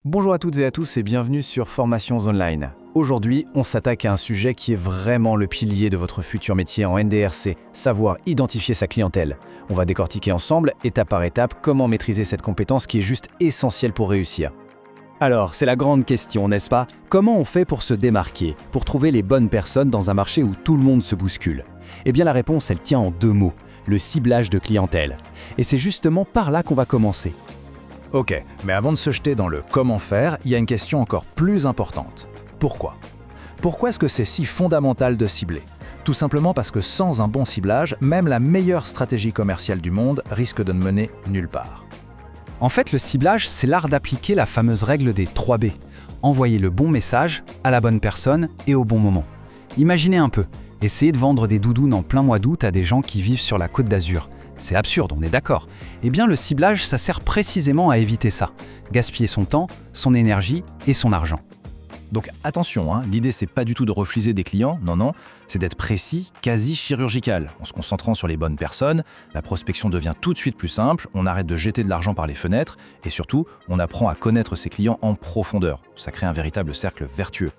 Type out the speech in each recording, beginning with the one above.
Bonjour à toutes et à tous et bienvenue sur Formations Online. Aujourd'hui, on s'attaque à un sujet qui est vraiment le pilier de votre futur métier en NDRC, savoir identifier sa clientèle. On va décortiquer ensemble, étape par étape, comment maîtriser cette compétence qui est juste essentielle pour réussir. Alors, c'est la grande question, n'est-ce pas? Comment on fait pour se démarquer, pour trouver les bonnes personnes dans un marché où tout le monde se bouscule? Eh bien la réponse, elle tient en deux mots, le ciblage de clientèle. Et c'est justement par là qu'on va commencer. Ok, mais avant de se jeter dans le comment faire, il y a une question encore plus importante. Pourquoi? Pourquoi est-ce que c'est si fondamental de cibler? Tout simplement parce que sans un bon ciblage, même la meilleure stratégie commerciale du monde risque de ne mener nulle part. En fait, le ciblage, c'est l'art d'appliquer la fameuse règle des 3 B. Envoyer le bon message, à la bonne personne et au bon moment. Imaginez un peu, essayez de vendre des doudounes en plein mois d'août à des gens qui vivent sur la Côte d'Azur. C'est absurde, on est d'accord. Eh bien, le ciblage, ça sert précisément à éviter ça. Gaspiller son temps, son énergie et son argent. Donc attention, l'idée c'est pas du tout de refuser des clients, non, c'est d'être précis, quasi chirurgical. En se concentrant sur les bonnes personnes, la prospection devient tout de suite plus simple, on arrête de jeter de l'argent par les fenêtres et surtout, on apprend à connaître ses clients en profondeur. Ça crée un véritable cercle vertueux.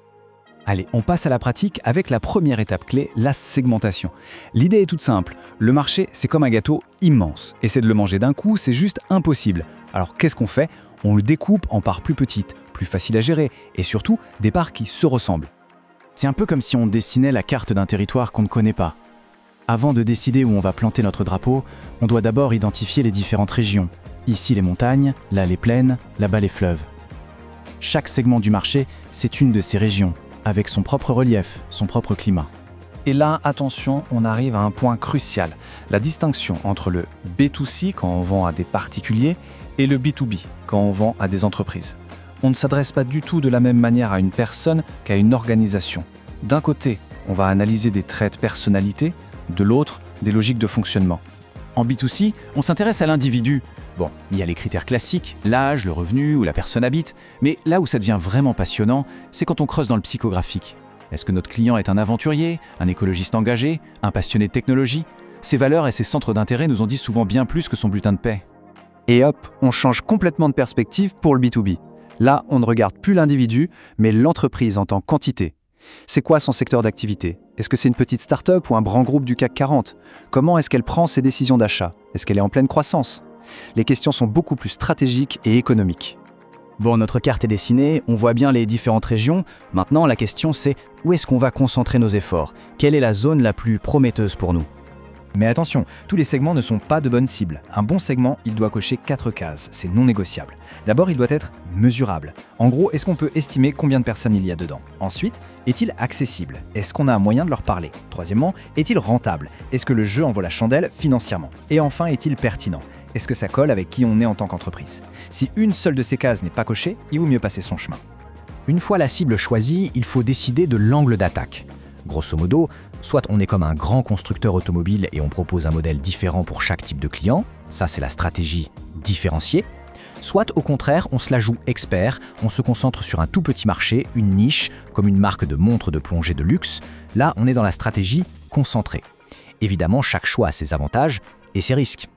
Allez, on passe à la pratique avec la première étape clé, la segmentation. L'idée est toute simple, le marché c'est comme un gâteau immense. Essayer de le manger d'un coup, c'est juste impossible. Alors qu'est-ce qu'on fait? On le découpe en parts plus petites, plus faciles à gérer, et surtout des parts qui se ressemblent. C'est un peu comme si on dessinait la carte d'un territoire qu'on ne connaît pas. Avant de décider où on va planter notre drapeau, on doit d'abord identifier les différentes régions. Ici les montagnes, là les plaines, là-bas les fleuves. Chaque segment du marché, c'est une de ces régions, avec son propre relief, son propre climat. Et là, attention, on arrive à un point crucial, la distinction entre le B2C quand on vend à des particuliers et le B2B quand on vend à des entreprises. On ne s'adresse pas du tout de la même manière à une personne qu'à une organisation. D'un côté, on va analyser des traits de personnalité, de l'autre, des logiques de fonctionnement. En B2C, on s'intéresse à l'individu. Bon, il y a les critères classiques, l'âge, le revenu, où la personne habite, mais là où ça devient vraiment passionnant, c'est quand on creuse dans le psychographique. Est-ce que notre client est un aventurier, un écologiste engagé, un passionné de technologie? Ses valeurs et ses centres d'intérêt nous en disent souvent bien plus que son bulletin de paie. Et hop, on change complètement de perspective pour le B2B. Là, on ne regarde plus l'individu, mais l'entreprise en tant qu'entité. C'est quoi son secteur d'activité? Est-ce que c'est une petite start-up ou un grand groupe du CAC 40? Comment est-ce qu'elle prend ses décisions d'achat? Est-ce qu'elle est en pleine croissance? Les questions sont beaucoup plus stratégiques et économiques. Bon, notre carte est dessinée, on voit bien les différentes régions. Maintenant, la question c'est où est-ce qu'on va concentrer nos efforts? Quelle est la zone la plus prometteuse pour nous? Mais attention, tous les segments ne sont pas de bonnes cibles. Un bon segment, il doit cocher 4 cases, c'est non négociable. D'abord, il doit être mesurable. En gros, est-ce qu'on peut estimer combien de personnes il y a dedans? Ensuite, est-il accessible? Est-ce qu'on a un moyen de leur parler? Troisièmement, est-il rentable? Est-ce que le jeu en vaut la chandelle financièrement? Et enfin, est-il pertinent? Est-ce que ça colle avec qui on est en tant qu'entreprise? Si une seule de ces cases n'est pas cochée, il vaut mieux passer son chemin. Une fois la cible choisie, il faut décider de l'angle d'attaque. Grosso modo, soit on est comme un grand constructeur automobile et on propose un modèle différent pour chaque type de client, ça c'est la stratégie différenciée, soit au contraire on se la joue expert, on se concentre sur un tout petit marché, une niche, comme une marque de montres de plongée de luxe, là on est dans la stratégie concentrée. Évidemment, chaque choix a ses avantages et ses risques.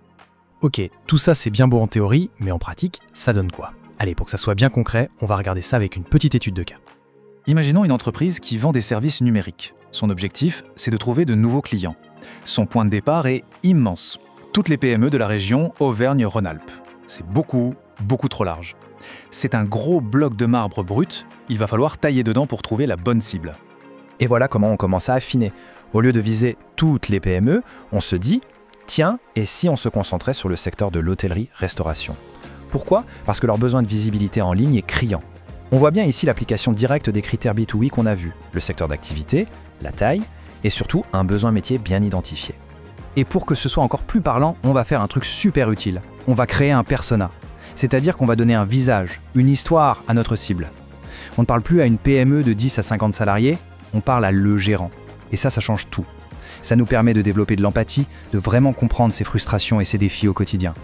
Ok, tout ça c'est bien beau en théorie, mais en pratique, ça donne quoi? Allez, pour que ça soit bien concret, on va regarder ça avec une petite étude de cas. Imaginons une entreprise qui vend des services numériques. Son objectif, c'est de trouver de nouveaux clients. Son point de départ est immense. Toutes les PME de la région Auvergne-Rhône-Alpes. C'est beaucoup trop large. C'est un gros bloc de marbre brut, il va falloir tailler dedans pour trouver la bonne cible. Et voilà comment on commence à affiner. Au lieu de viser toutes les PME, on se dit « Tiens, et si on se concentrait sur le secteur de l'hôtellerie-restauration ?» Pourquoi? Parce que leur besoin de visibilité en ligne est criant. On voit bien ici l'application directe des critères B2B qu'on a vus, le secteur d'activité, la taille et surtout un besoin métier bien identifié. Et pour que ce soit encore plus parlant, on va faire un truc super utile. On va créer un persona, c'est-à-dire qu'on va donner un visage, une histoire à notre cible. On ne parle plus à une PME de 10 à 50 salariés, on parle à le gérant. Et ça change tout. Ça nous permet de développer de l'empathie, de vraiment comprendre ses frustrations et ses défis au quotidien.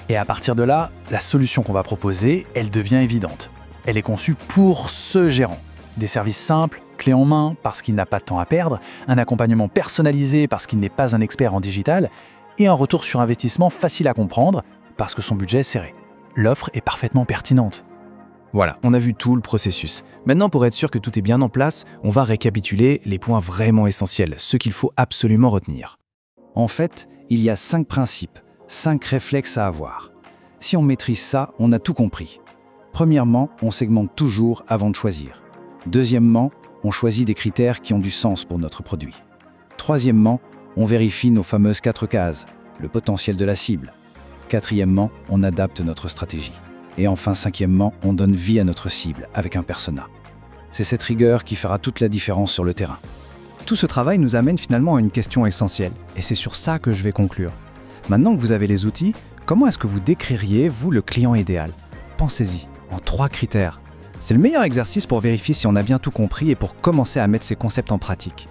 Et à partir de là, la solution qu'on va proposer, elle devient évidente. Elle est conçue pour ce gérant. Des services simples, clés en main parce qu'il n'a pas de temps à perdre, un accompagnement personnalisé parce qu'il n'est pas un expert en digital, et un retour sur investissement facile à comprendre parce que son budget est serré. L'offre est parfaitement pertinente. Voilà, on a vu tout le processus. Maintenant, pour être sûr que tout est bien en place, on va récapituler les points vraiment essentiels, ceux qu'il faut absolument retenir. En fait, il y a 5 principes, 5 réflexes à avoir. Si on maîtrise ça, on a tout compris. Premièrement, on segmente toujours avant de choisir. Deuxièmement, on choisit des critères qui ont du sens pour notre produit. Troisièmement, on vérifie nos fameuses 4 cases, le potentiel de la cible. Quatrièmement, on adapte notre stratégie. Et enfin, cinquièmement, on donne vie à notre cible avec un persona. C'est cette rigueur qui fera toute la différence sur le terrain. Tout ce travail nous amène finalement à une question essentielle, et c'est sur ça que je vais conclure. Maintenant que vous avez les outils, comment est-ce que vous décririez, vous, le client idéal? Pensez-y, en 3 critères. C'est le meilleur exercice pour vérifier si on a bien tout compris et pour commencer à mettre ces concepts en pratique.